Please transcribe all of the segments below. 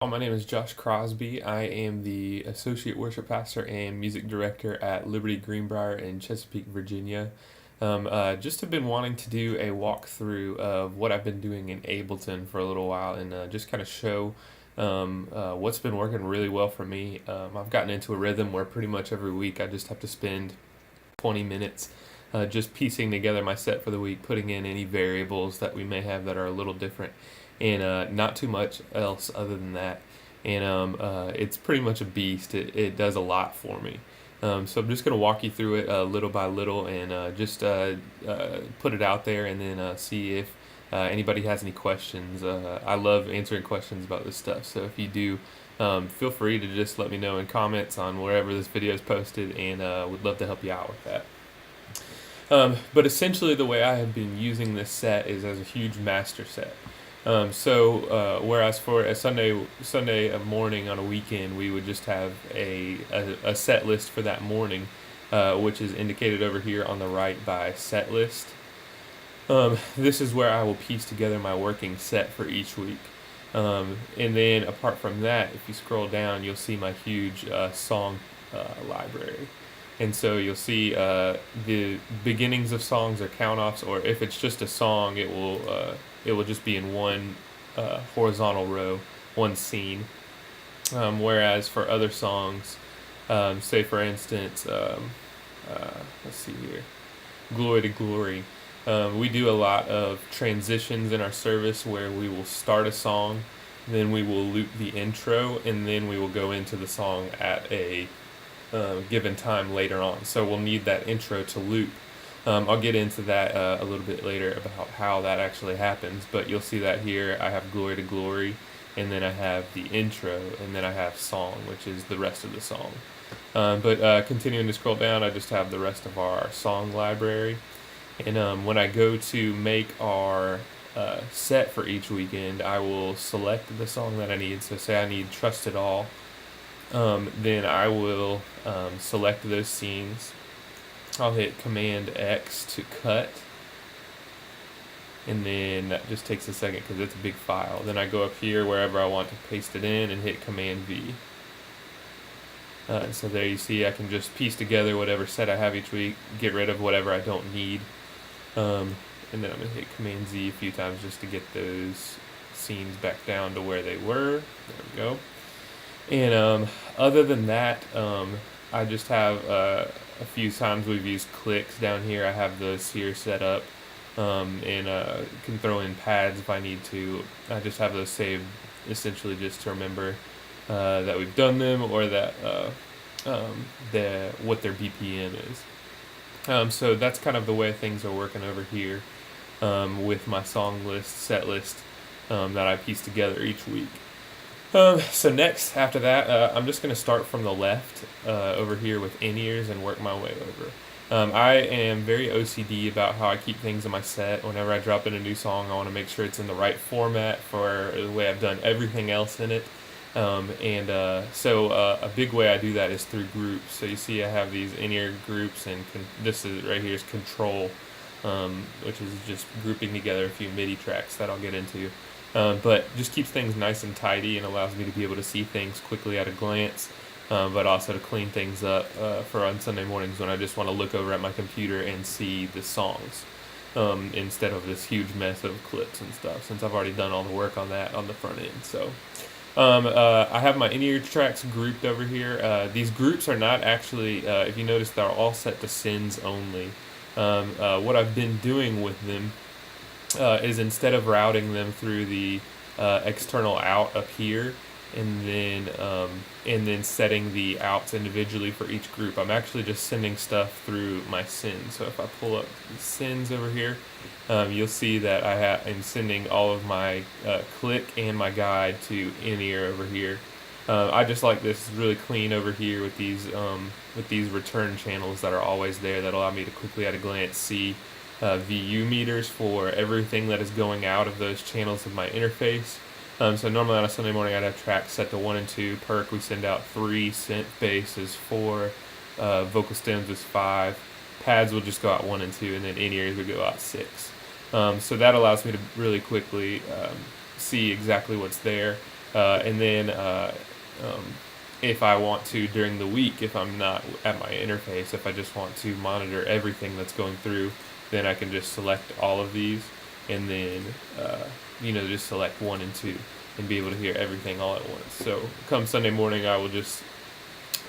My name is Josh Crosby. I am the Associate Worship Pastor and Music Director at Liberty Greenbrier in Chesapeake, Virginia. Just have been wanting to do a walkthrough of what I've been doing in Ableton for a little while and just kind of show what's been working really well for me. I've gotten into a rhythm where pretty much every week I just have to spend 20 minutes just piecing together my set for the week, putting in any variables that we may have that are a little different, and not too much else other than that. And it's pretty much a beast. It does a lot for me. So I'm just going to walk you through it little by little and just put it out there and then see if anybody has any questions. I love answering questions about this stuff. So if you do, feel free to just let me know in comments on wherever this video is posted, and would love to help you out with that. But essentially the way I have been using this set is as a huge master set. Whereas for a Sunday morning on a weekend, we would just have a set list for that morning, which is indicated over here on the right by Setlist. This is where I will piece together my working set for each week. And then apart from that, if you scroll down, you'll see my huge song library. And so you'll see the beginnings of songs or count-offs, or if it's just a song, it will just be in one horizontal row, one scene. Whereas for other songs, say for instance, let's see here, Glory to Glory, we do a lot of transitions in our service where we will start a song, then we will loop the intro, and then we will go into the song at a given time later on. So we'll need that intro to loop. I'll get into that a little bit later about how that actually happens, but you'll see that here I have Glory to Glory, and then I have the intro, and then I have song, which is the rest of the song. But continuing to scroll down, I just have the rest of our song library. And when I go to make our set for each weekend, I will select the song that I need. So say I need Trust It All. Then I will select those scenes. I'll hit Command X to cut, and then that just takes a second because it's a big file. Then I go up here wherever I want to paste it in and hit Command V. So there you see I can just piece together whatever set I have each week, get rid of whatever I don't need, and then I'm going to hit Command Z a few times just to get those scenes back down to where they were. There we go. And other than that, I just have a few times we've used clicks down here. I have those here set up, and can throw in pads if I need to. I just have those saved essentially just to remember that we've done them, or that what their BPM is. So that's kind of the way things are working over here with my song list, set list that I piece together each week. So next, after that, I'm just going to start from the left over here with in-ears and work my way over. I am very OCD about how I keep things in my set. Whenever I drop in a new song, I want to make sure it's in the right format for the way I've done everything else in it. So a big way I do that is through groups. So you see I have these in-ear groups, and this is right here is control, which is just grouping together a few MIDI tracks that I'll get into. But just keeps things nice and tidy and allows me to be able to see things quickly at a glance, but also to clean things up for on Sunday mornings when I just want to look over at my computer and see the songs, instead of this huge mess of clips and stuff, since I've already done all the work on that on the front end. So I have my in-ear tracks grouped over here. These groups are not actually, if you notice, they're all set to sends only. What I've been doing with them is instead of routing them through the external out up here, and then setting the outs individually for each group, I'm actually just sending stuff through my sends. So if I pull up the sends over here, you'll see that I'm sending all of my click and my guide to in-ear over here. I just like this really clean over here with these return channels that are always there that allow me to quickly at a glance see VU meters for everything that is going out of those channels of my interface. So normally on a Sunday morning I'd have tracks set to 1 and 2, perk we send out 3, synth bass is 4, vocal stems is 5, pads will just go out 1 and 2, and then in-ears would go out 6. So that allows me to really quickly see exactly what's there. And then if I want to during the week, if I'm not at my interface, if I just want to monitor everything that's going through, then I can just select all of these and then just select 1 and 2 and be able to hear everything all at once. So come Sunday morning, I will just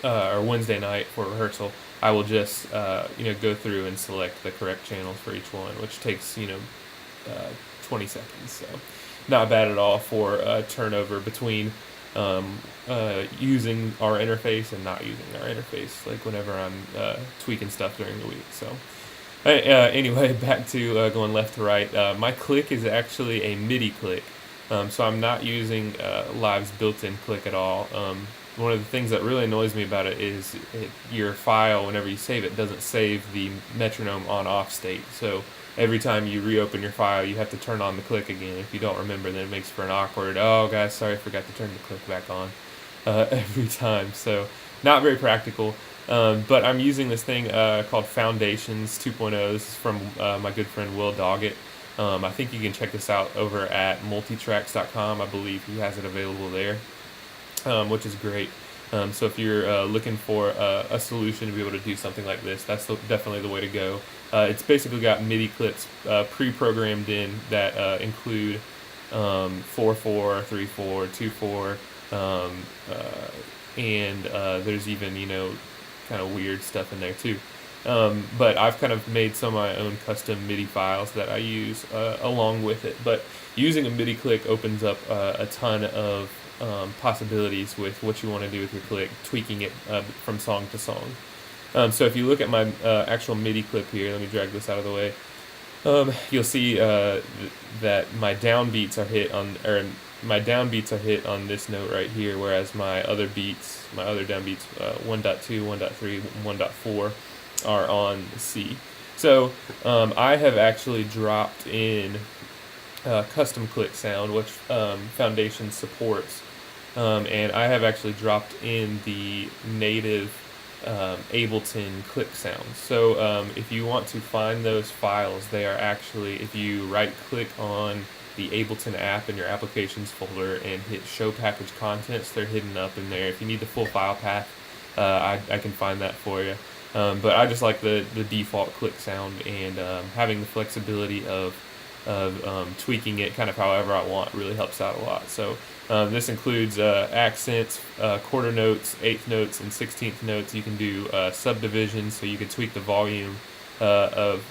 or Wednesday night for rehearsal, I will just go through and select the correct channels for each one, which takes 20 seconds. So not bad at all for turnover between using our interface and not using our interface, like whenever I'm tweaking stuff during the week. So anyway, back to going left to right. My click is actually a MIDI click, so I'm not using Live's built-in click at all. One of the things that really annoys me about it is your file, whenever you save it, doesn't save the metronome on-off state. So every time you reopen your file, you have to turn on the click again. If you don't remember, then it makes for an awkward, oh guys, sorry, I forgot to turn the click back on every time. So not very practical. But I'm using this thing called Foundations 2.0. This is from my good friend Will Doggett. I think you can check this out over at multitracks.com. I believe he has it available there, which is great. So if you're looking for a solution to be able to do something like this, that's definitely the way to go. It's basically got MIDI clips pre-programmed in that include 4/4, 3/4, 2/4, and there's even kind of weird stuff in there too. But I've kind of made some of my own custom MIDI files that I use along with it. But using a MIDI click opens up a ton of possibilities with what you want to do with your click, tweaking it from song to song. So if you look at my actual MIDI clip here, let me drag this out of the way. You'll see that my downbeats are hit on, this note right here, whereas my other downbeats, 1.2, 1.3, 1.4, are on C. So I have actually dropped in custom click sound, which Foundation supports, and I have actually dropped in the native Ableton click sounds. So if you want to find those files, they are actually, if you right click on the Ableton app in your applications folder and hit show package contents, they're hidden up in there. If you need the full file path, I can find that for you. But I just like the default click sound, and having the flexibility of tweaking it kind of however I want really helps out a lot. So this includes accents, quarter notes, eighth notes, and 16th notes. You can do subdivisions, so you can tweak the volume of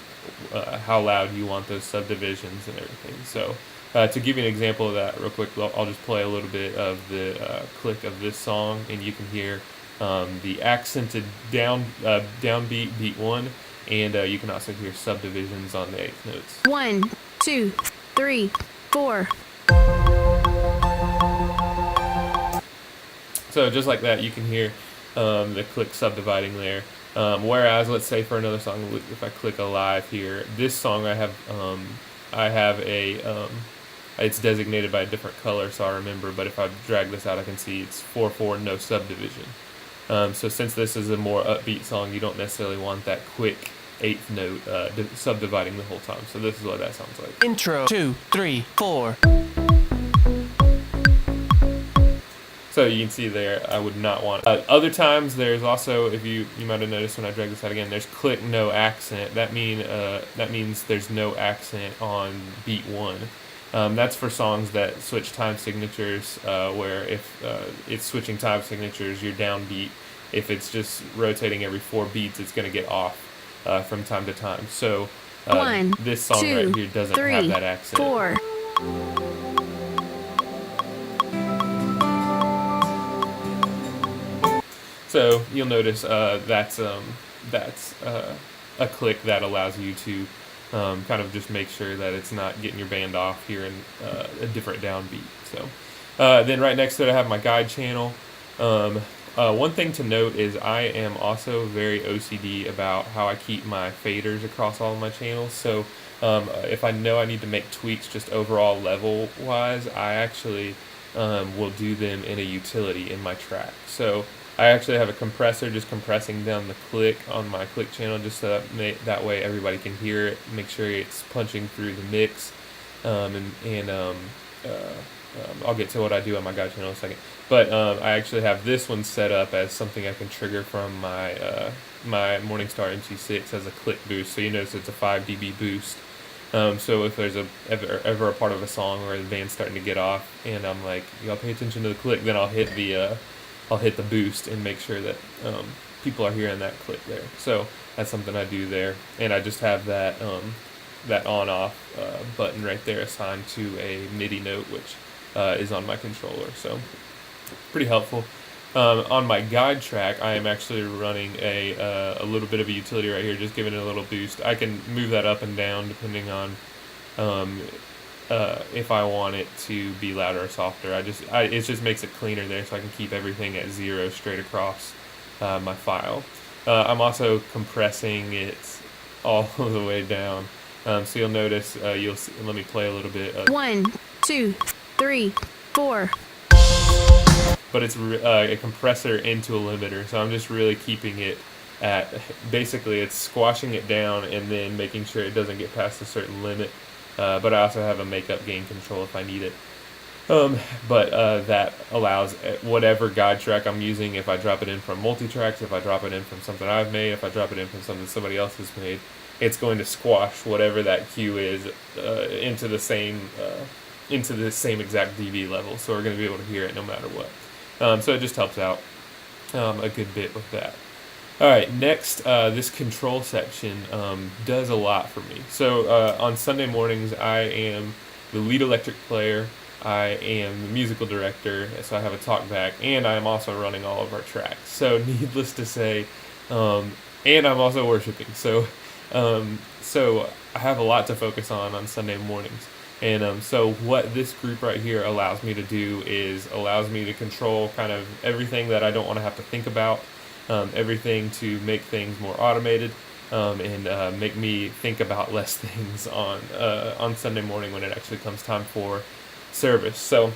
how loud you want those subdivisions and everything. So to give you an example of that real quick, I'll just play a little bit of the click of this song, and you can hear the accented downbeat, beat 1, and you can also hear subdivisions on the eighth notes. 1, 2, 3, 4. So just like that, you can hear the click subdividing there. Whereas, let's say for another song, if I click Alive here, this song I have a it's designated by a different color, so I remember. But if I drag this out, I can see it's 4/4, no subdivision. So since this is a more upbeat song, you don't necessarily want that quick eighth note subdividing the whole time. So this is what that sounds like. Intro 2, 3, 4. So you can see there, I would not want other times there's also, if you might have noticed when I drag this out again, there's click no accent. That means there's no accent on beat 1. That's for songs that switch time signatures, where if it's switching time signatures, your downbeat, if it's just rotating every 4 beats, it's going to get off from time to time. So 1, this song 2, right here doesn't 3, have that accent. 4. So you'll notice that's a click that allows you to kind of just make sure that it's not getting your band off here in a different downbeat. So then right next to it, I have my guide channel. One thing to note is I am also very OCD about how I keep my faders across all of my channels. So if I know I need to make tweaks just overall level wise, I actually will do them in a utility in my track. So I actually have a compressor just compressing down the click on my click channel, just so that way everybody can hear it, make sure it's punching through the mix, and I'll get to what I do on my guide channel in a second. But I actually have this one set up as something I can trigger from my Morningstar NG6 as a click boost. So you notice it's a 5 dB boost. So if there's ever a part of a song where the band's starting to get off, and I'm like, y'all pay attention to the click, then I'll hit the boost and make sure that people are hearing that click there. So that's something I do there, and I just have that that on-off button right there assigned to a MIDI note, which is on my controller. So pretty helpful. On my guide track, I am actually running a little bit of a utility right here, just giving it a little boost. I can move that up and down depending on if I want it to be louder or softer. It just makes it cleaner there, so I can keep everything at 0 straight across my file. I'm also compressing it all the way down. So you'll notice, you'll see, let me play a little bit of 1, 2, 3, 4. But it's a compressor into a limiter, so I'm just really keeping it at, basically it's squashing it down and then making sure it doesn't get past a certain limit, but I also have a makeup gain control if I need it. But that allows whatever guide track I'm using, if I drop it in from Multitracks, if I drop it in from something I've made, if I drop it in from something somebody else has made, it's going to squash whatever that cue is into the same exact dB level, so we're going to be able to hear it no matter what. So it just helps out a good bit with that. Alright, next, this control section does a lot for me. So on Sunday mornings, I am the lead electric player, I am the musical director, so I have a talkback, and I am also running all of our tracks. So needless to say, and I'm also worshiping. So I have a lot to focus on Sunday mornings. And so what this group right here allows me to do is allows me to control kind of everything that I don't want to have to think about, everything to make things more automated, and make me think about less things on Sunday morning when it actually comes time for service. So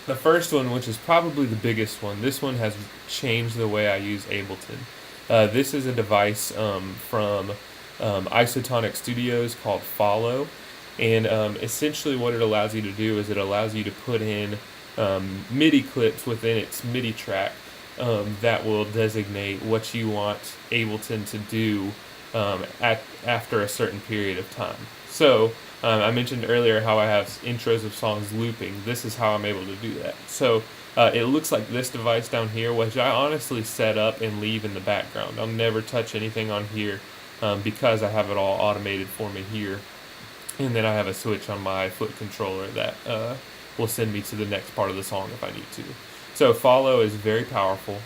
the first one, which is probably the biggest one, this one has changed the way I use Ableton. This is a device from Isotonic Studios called Follow. And essentially what it allows you to do is it allows you to put in MIDI clips within its MIDI track that will designate what you want Ableton to do after a certain period of time. So I mentioned earlier how I have intros of songs looping. This is how I'm able to do that. So it looks like this device down here, which I honestly set up and leave in the background. I'll never touch anything on here because I have it all automated for me here. And then I have a switch on my foot controller that will send me to the next part of the song if I need to. So follow is very powerful.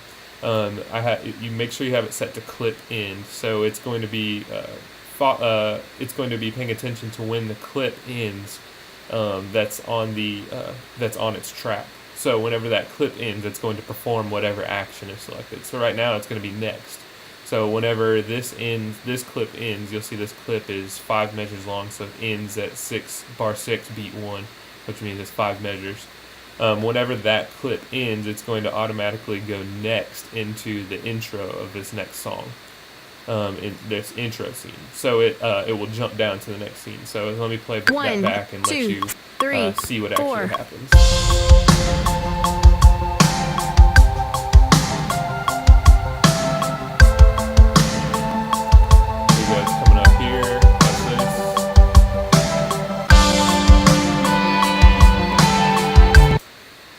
You make sure you have it set to clip end, so it's going to be paying attention to when the clip ends. That's on its track. So whenever that clip ends, it's going to perform whatever action is selected. So right now it's going to be next. So whenever this clip ends, you'll see this clip is 5 measures long, so it ends at bar 6, beat 1, which means it's 5 measures. Whenever that clip ends, it's going to automatically go next into the intro of this next song, in this intro scene. So it will jump down to the next scene. So let me play that back and let you see what actually happens.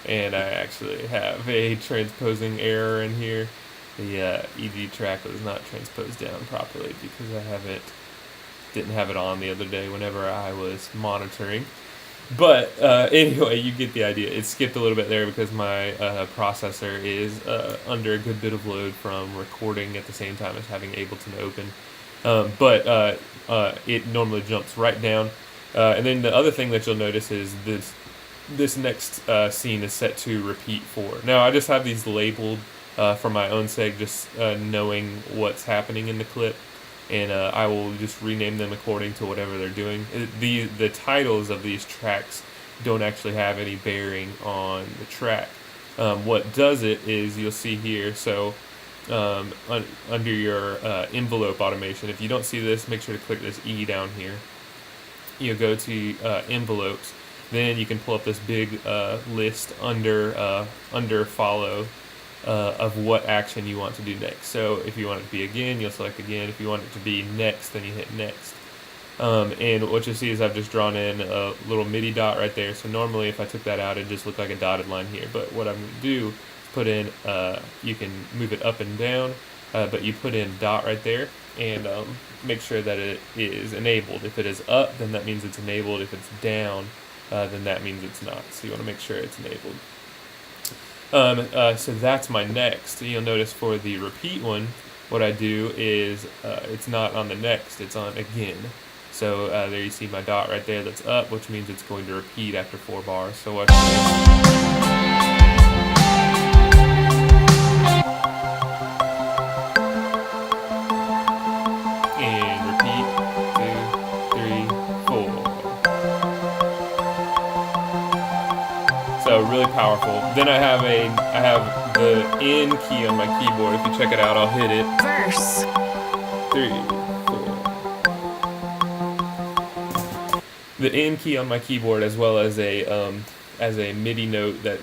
And I actually have a transposing error in here. The EG track was not transposed down properly because I didn't have it on the other day whenever I was monitoring. But anyway, you get the idea. It skipped a little bit there because my processor is under a good bit of load from recording at the same time as having Ableton open. But it normally jumps right down. And then the other thing that you'll notice is this next scene is set to repeat 4. Now I just have these labeled for my own sake, just knowing what's happening in the clip, and I will just rename them according to whatever they're doing. The titles of these tracks don't actually have any bearing on the track. What does it is you'll see here, so under your envelope automation, if you don't see this, make sure to click this E down here. You'll go to envelopes. then you can pull up this big list under follow of what action you want to do next. So if you want it to be again, you'll select again. If you want it to be next, then you hit next. And what you'll see is I've just drawn in a little MIDI dot right there. So normally if I took that out, it'd just look like a dotted line here. But what I'm going to do is put in, you can move it up and down, but you put in dot right there and make sure that it is enabled. If it is up, then that means it's enabled. If it's down, then that means it's not. So you want to make sure it's enabled. So that's my next. You'll notice for the repeat one, what I do is it's not on the next, it's on again. So there you see my dot right there that's up, which means it's going to repeat after 4 bars. So watch this. And repeat, 2, 3, 4. So really powerful. Then I have the N key on my keyboard. If you check it out, I'll hit it. Verse. 3, 4. The N key on my keyboard, as well as a MIDI note that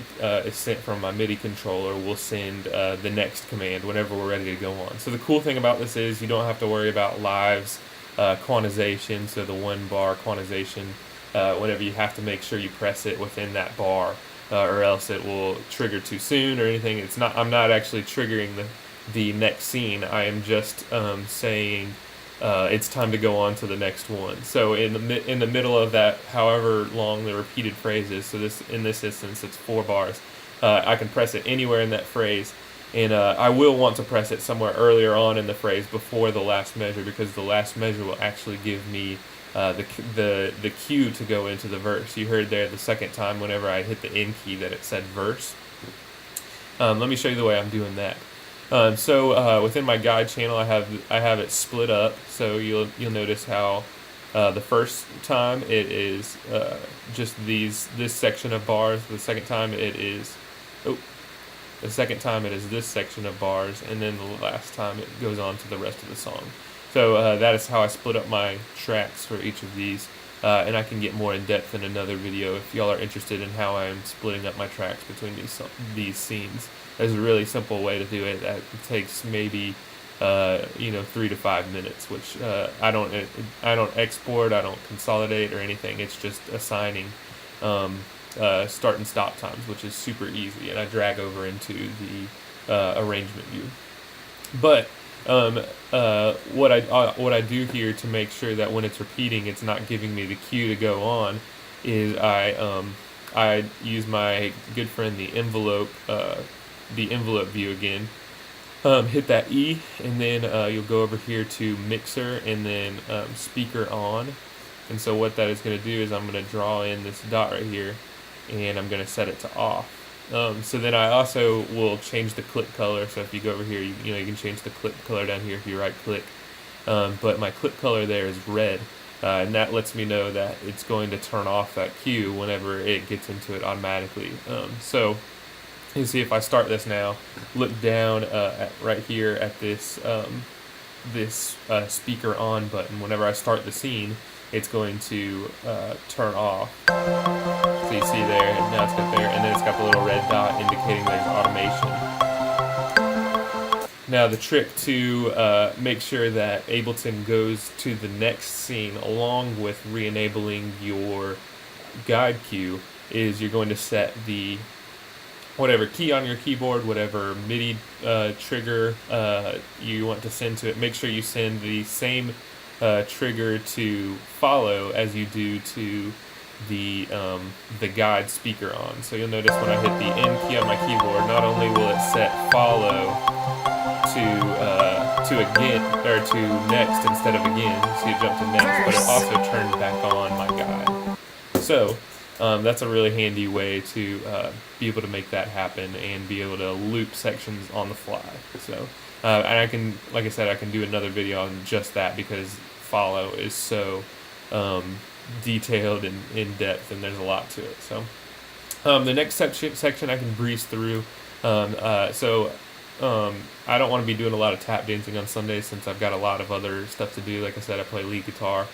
is sent from my MIDI controller, will send the next command whenever we're ready to go on. So the cool thing about this is you don't have to worry about lives, quantization, so the 1 bar quantization, whenever you have to make sure you press it within that bar, or else it will trigger too soon or anything. I'm not actually triggering the next scene. I am just saying it's time to go on to the next one. So in the middle of that, however long the repeated phrase is, so in this instance it's 4 bars, I can press it anywhere in that phrase, and I will want to press it somewhere earlier on in the phrase before the last measure, because the last measure will actually give me the cue to go into the verse. You heard there the second time whenever I hit the N key that it said verse. Let me show you the way I'm doing that. So within my guide channel, I have it split up. So you'll notice how the first time it is just this section of bars. The second time it is this section of bars, and then the last time it goes on to the rest of the song. So that is how I split up my tracks for each of these. And I can get more in depth in another video if y'all are interested in how I'm splitting up my tracks between these scenes. There's a really simple way to do it that takes maybe 3 to 5 minutes, which I don't export, I don't consolidate or anything. It's just assigning start and stop times, which is super easy, and I drag over into the arrangement view. But what I do here to make sure that when it's repeating, it's not giving me the cue to go on, is I use my good friend the envelope view again. Hit that E, and then you'll go over here to mixer and then speaker on. And so what that is going to do is I'm going to draw in this dot right here, and I'm going to set it to off. So then I also will change the clip color. So if you go over here, you can change the clip color down here if you right click. But my clip color there is red, and that lets me know that it's going to turn off that cue whenever it gets into it automatically. So you see if I start this now, look down right here at this speaker on button. Whenever I start the scene, it's going to turn off. So you see there, and now it's got there, and then it's got the little red dot indicating there's automation. Now the trick to make sure that Ableton goes to the next scene along with re-enabling your guide cue is you're going to set the whatever key on your keyboard, whatever MIDI trigger you want to send to it. Make sure you send the same trigger to follow as you do to the guide speaker on. So you'll notice when I hit the N key on my keyboard, not only will it set follow to again or to next instead of again, so you jump to next, but it also turns back on my guide. So that's a really handy way to be able to make that happen and be able to loop sections on the fly. So and I can, like I said, I can do another video on just that because follow is so detailed and in depth, and there's a lot to it. So the next section I can breeze through. I don't want to be doing a lot of tap dancing on Sundays since I've got a lot of other stuff to do. Like I said, I play lead guitar,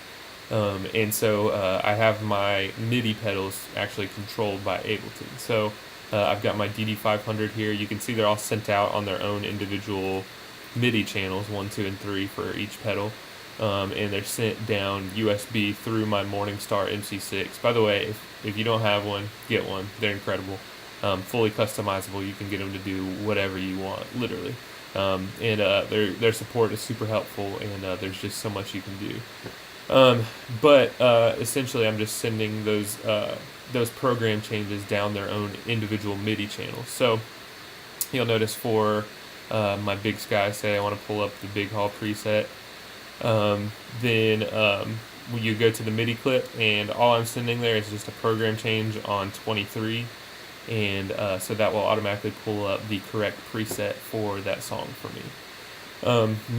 And so I have my MIDI pedals actually controlled by Ableton. So I've got my DD500 here. You can see they're all sent out on their own individual MIDI channels, 1, 2, and 3 for each pedal. And they're sent down USB through my Morningstar MC6. By the way, if you don't have one, get one. They're incredible. Fully customizable. You can get them to do whatever you want, literally. And their support is super helpful, and there's just so much you can do. But essentially, I'm just sending those program changes down their own individual MIDI channels. So you'll notice for my Big Sky, say I want to pull up the Big Hall preset, then you go to the MIDI clip, and all I'm sending there is just a program change on 23, and so that will automatically pull up the correct preset for that song for me.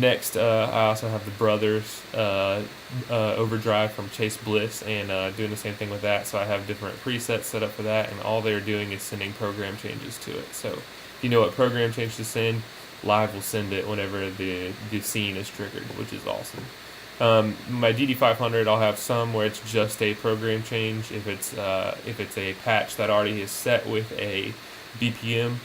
Next, I also have the Brothers Overdrive from Chase Bliss, and doing the same thing with that. So I have different presets set up for that, and all they're doing is sending program changes to it. So if you know what program change to send, Live will send it whenever the scene is triggered, which is awesome. My DD500, I'll have some where it's just a program change. If it's a patch that already is set with a BPM.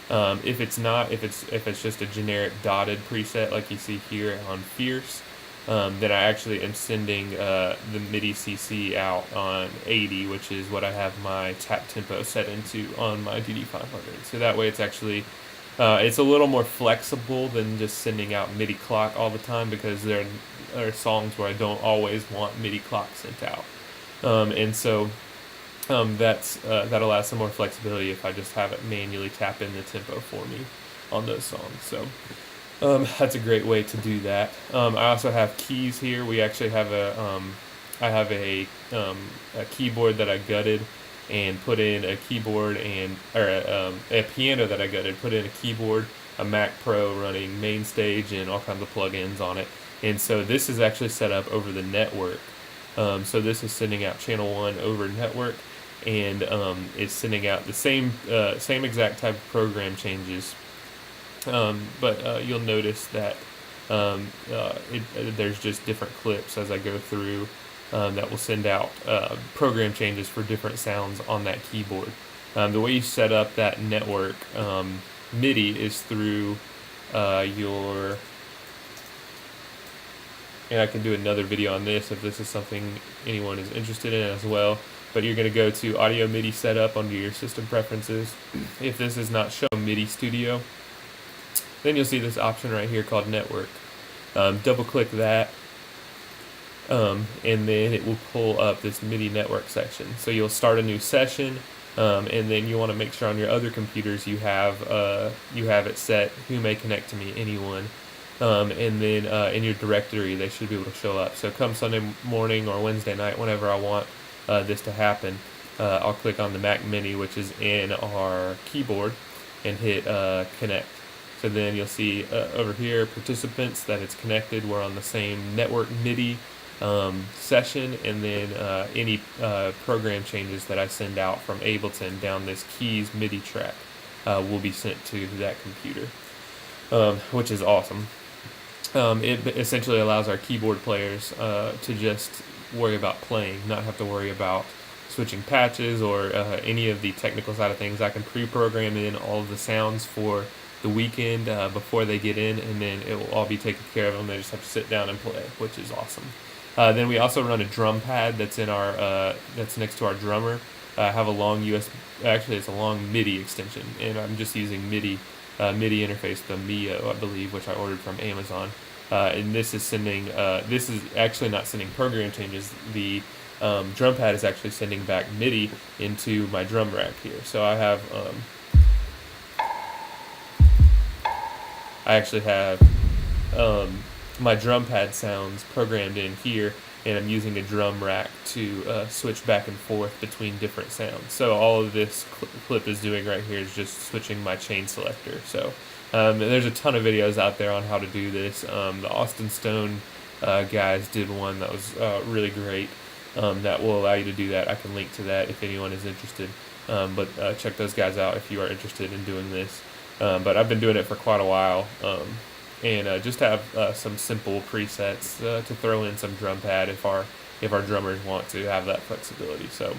If it's not, if it's just a generic dotted preset like you see here on Fierce, then I actually am sending the MIDI CC out on 80, which is what I have my tap tempo set into on my DD500. So that way it's actually it's a little more flexible than just sending out MIDI clock all the time, because there are songs where I don't always want MIDI clock sent out, and so that allows some more flexibility if I just have it manually tap in the tempo for me on those songs. So that's a great way to do that. I also have keys here. We actually have I have a keyboard that I gutted and put in a keyboard, a piano that I gutted, put in a keyboard, a Mac Pro running main stage and all kinds of plugins on it. And so this is actually set up over the network. So this is sending out channel 1 over network, and it's sending out the same exact type of program changes. But you'll notice that there's just different clips as I go through that will send out program changes for different sounds on that keyboard. The way you set up that network MIDI is through your, and I can do another video on this if this is something anyone is interested in as well. But you're going to go to Audio MIDI Setup under your system preferences. If this is not show MIDI Studio, then you'll see this option right here called Network. Double click that, and then it will pull up this MIDI network section. So you'll start a new session, and then you want to make sure on your other computers you have it set who may connect to me, anyone. And then in your directory they should be able to show up. So come Sunday morning or Wednesday night, whenever I want this to happen, I'll click on the Mac Mini, which is in our keyboard, and hit connect. So then you'll see over here participants that it's connected. We're on the same network MIDI session, and then any program changes that I send out from Ableton down this keys MIDI track will be sent to that computer, which is awesome. It essentially allows our keyboard players to just worry about playing, not have to worry about switching patches or any of the technical side of things. I can pre-program in all of the sounds for the weekend before they get in, and then it will all be taken care of them. They just have to sit down and play, which is awesome. Then we also run a drum pad that's in our that's next to our drummer. I have a long it's a long MIDI extension, and I'm just using MIDI interface, the Mio, I believe, which I ordered from Amazon. And this is sending. This is actually not sending program changes. The drum pad is actually sending back MIDI into my drum rack here. So I have. I actually have my drum pad sounds programmed in here, and I'm using a drum rack to switch back and forth between different sounds. So all of this clip is doing right here is just switching my chain selector. So there's a ton of videos out there on how to do this. The Austin Stone guys did one that was really great that will allow you to do that. I can link to that if anyone is interested. But check those guys out if you are interested in doing this. But I've been doing it for quite a while, and just have some simple presets to throw in some drum pad if our if our drummers want to have that flexibility. So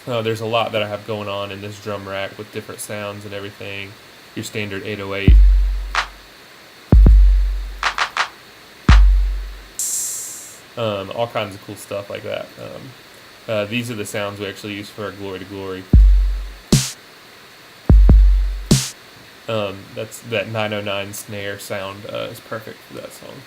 there's a lot that I have going on in this drum rack with different sounds and everything. Your standard 808. All kinds of cool stuff like that. These are the sounds we actually use for our Glory to Glory. That's that 909 snare sound is perfect for that song.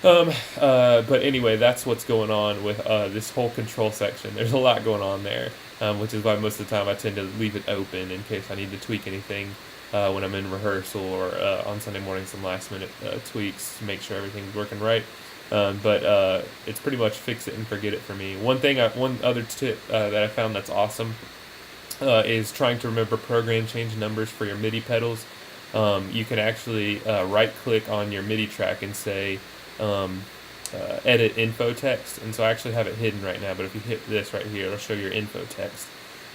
But anyway, that's what's going on with this whole control section. There's a lot going on there, which is why most of the time I tend to leave it open in case I need to tweak anything when I'm in rehearsal or on Sunday morning, some last minute tweaks to make sure everything's working right. But it's pretty much fix it and forget it for me. One other tip that I found that's awesome is trying to remember program change numbers for your MIDI pedals. You can actually right-click on your MIDI track and say edit info text, and so I actually have it hidden right now, but if you hit this right here, it'll show your info text.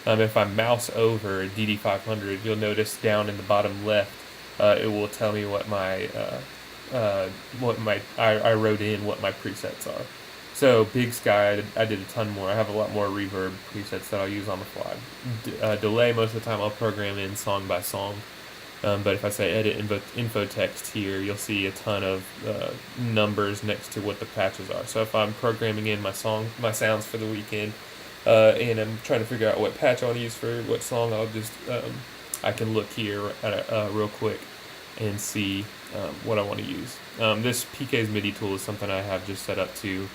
If I mouse over DD500, you'll notice down in the bottom left, it will tell me what I wrote in what my presets are. So Big Sky, I did a ton more. I have a lot more reverb presets that I'll use on the fly. Delay, most of the time I'll program in song by song. But if I say edit info text here, you'll see a ton of numbers next to what the patches are. So if I'm programming in my sounds for the weekend, and I'm trying to figure out what patch I want to use for what song, I'll just I can look here real quick and see what I want to use. This PK's MIDI tool is something I have just set up to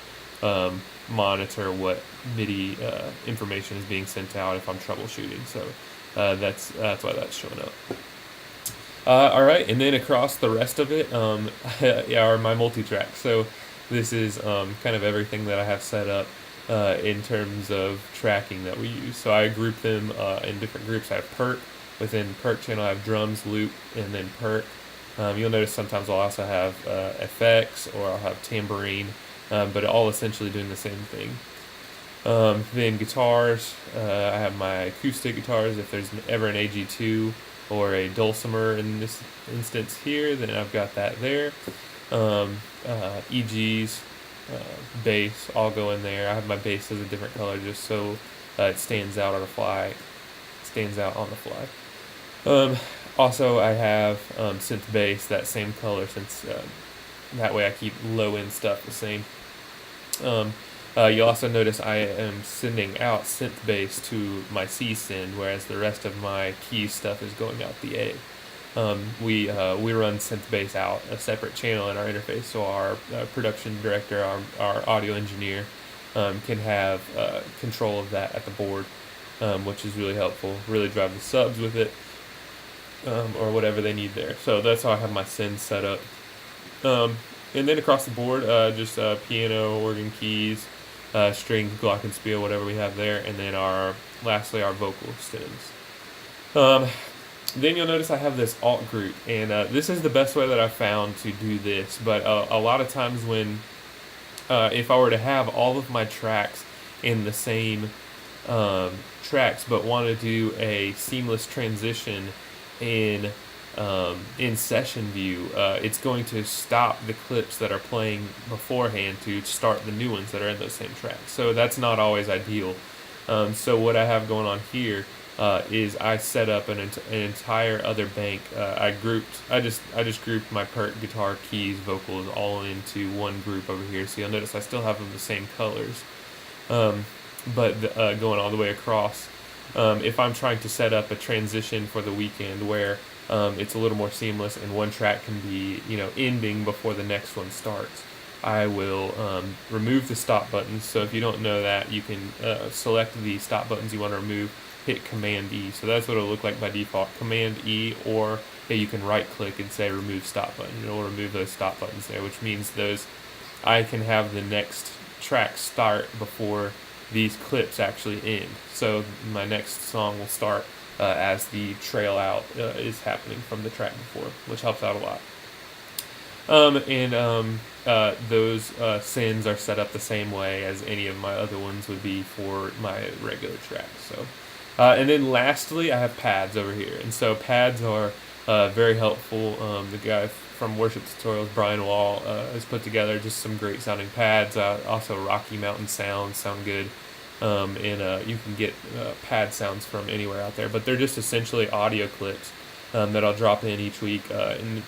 monitor what MIDI information is being sent out if I'm troubleshooting. So that's why that's showing up. Alright, and then across the rest of it are my multitrack. So this is kind of everything that I have set up in terms of tracking that we use. So I group them in different groups. I have perk. Within perk channel I have drums, loop, and then perk. You'll notice sometimes I'll also have effects, or I'll have tambourine, but all essentially doing the same thing. Then guitars, I have my acoustic guitars. If there's ever an AG2 or a dulcimer in this instance here, then I've got that there. EGs, bass, all go in there. I have my bass as a different color just so it stands out on the fly. Also, I have synth bass, that same color, since that way I keep low end stuff the same. You'll also notice I am sending out synth bass to my C send, whereas the rest of my key stuff is going out the A. We run synth bass out a separate channel in our interface, so our production director, our audio engineer, can have control of that at the board, which is really helpful. Really drive the subs with it, or whatever they need there. So that's how I have my send set up. And then across the board, just piano, organ keys, strings, glockenspiel, whatever we have there, and then lastly our vocal stems. Then you'll notice I have this alt group, and this is the best way that I've found to do this. But a lot of times when, if I were to have all of my tracks in the same tracks, but want to do a seamless transition in session view, it's going to stop the clips that are playing beforehand to start the new ones that are in those same tracks. So that's not always ideal. So what I have going on here is I set up an entire other bank. I just grouped my perk, guitar, keys, vocals all into one group over here. So you'll notice I still have them the same colors, but going all the way across. If I'm trying to set up a transition for the weekend where it's a little more seamless and one track can be, ending before the next one starts, I will remove the stop buttons. So if you don't know that, you can select the stop buttons you want to remove, hit Command E. So that's what it'll look like by default, Command E, or you can right click and say remove stop button. It'll remove those stop buttons there, which means I can have the next track start before these clips actually end. So my next song will start as the trail out is happening from the track before, which helps out a lot. Those sends are set up the same way as any of my other ones would be for my regular tracks. So, and then lastly, I have pads over here, and so pads are Very helpful. The guy from Worship Tutorials, Brian Wall, has put together just some great sounding pads. Also, Rocky Mountain sounds sound good. And you can get pad sounds from anywhere out there, but they're just essentially audio clips that I'll drop in each week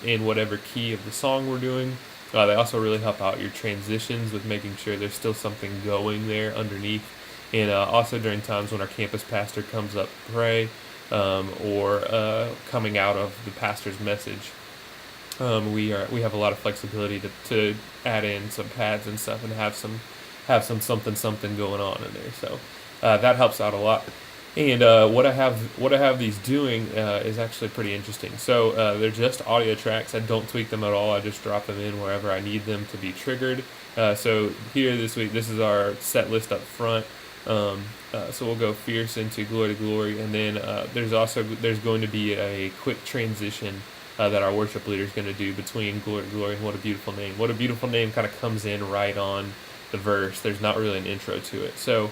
in whatever key of the song we're doing. They also really help out your transitions with making sure there's still something going there underneath. And also during times when our campus pastor comes up to pray, or coming out of the pastor's message, we have a lot of flexibility to add in some pads and stuff and have some something going on in there. So that helps out a lot. And what I have these doing is actually pretty interesting. So they're just audio tracks. I don't tweak them at all. I just drop them in wherever I need them to be triggered. So here this week, this is our set list up front. So we'll go fierce into glory to glory, and then there's going to be a quick transition that our worship leader is going to do between glory to glory and what a beautiful name. What a beautiful name kind of comes in right on the verse. There's not really an intro to it. So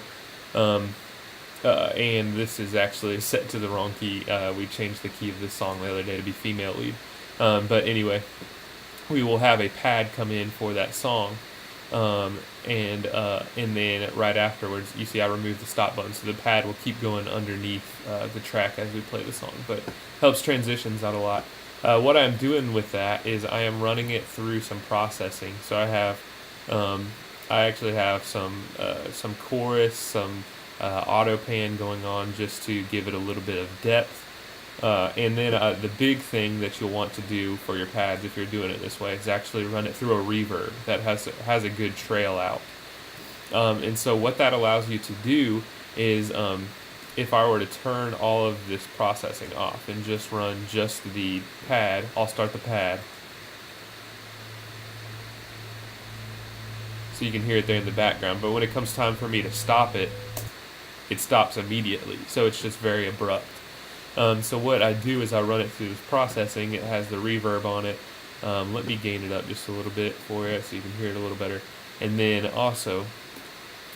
and this is actually set to the wrong key. We changed the key of this song the other day to be female lead. But anyway, we will have a pad come in for that song. And then right afterwards, you see I removed the stop button, so the pad will keep going underneath the track as we play the song, but helps transitions out a lot. What I'm doing with that is I am running it through some processing. So I actually have some chorus, some auto pan going on just to give it a little bit of depth. And then the big thing that you'll want to do for your pads if you're doing it this way is actually run it through a reverb that has a good trail out. And so what that allows you to do is if I were to turn all of this processing off and just run just the pad, I'll start the pad. So you can hear it there in the background, but when it comes time for me to stop it, it stops immediately. So it's just very abrupt. So what I do is I run it through this processing. It has the reverb on it. Let me gain it up just a little bit for you so you can hear it a little better. And then also,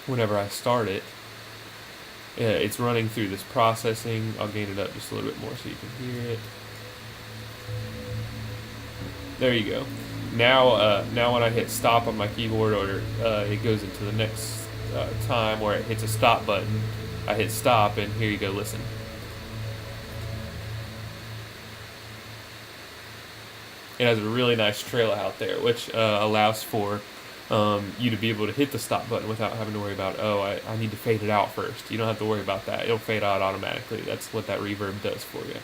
whenever I start it, it's running through this processing. I'll gain it up just a little bit more so you can hear it. There you go. Now when I hit stop on my keyboard, or it goes into the next time where it hits a stop button, I hit stop, and here you go, listen. It has a really nice trail out there, which allows for you to be able to hit the stop button without having to worry about, I need to fade it out first. You don't have to worry about that. It'll fade out automatically. That's what that reverb does for you.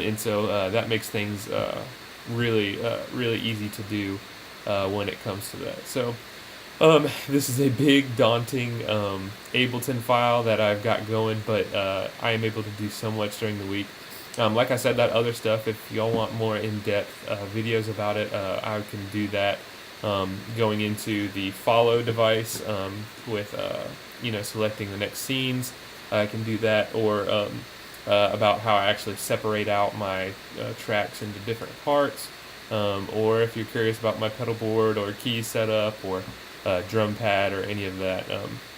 And so that makes things really easy to do when it comes to that. So this is a big, daunting Ableton file that I've got going, but I am able to do so much during the week. Like I said, that other stuff, if y'all want more in-depth videos about it, I can do that going into the follow device with selecting the next scenes. I can do that, or about how I actually separate out my tracks into different parts, or if you're curious about my pedal board or key setup or drum pad or any of that,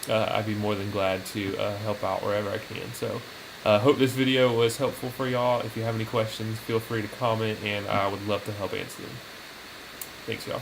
I'd be more than glad to help out wherever I can. So hope this video was helpful for y'all. If you have any questions, feel free to comment, and I would love to help answer them. Thanks, y'all.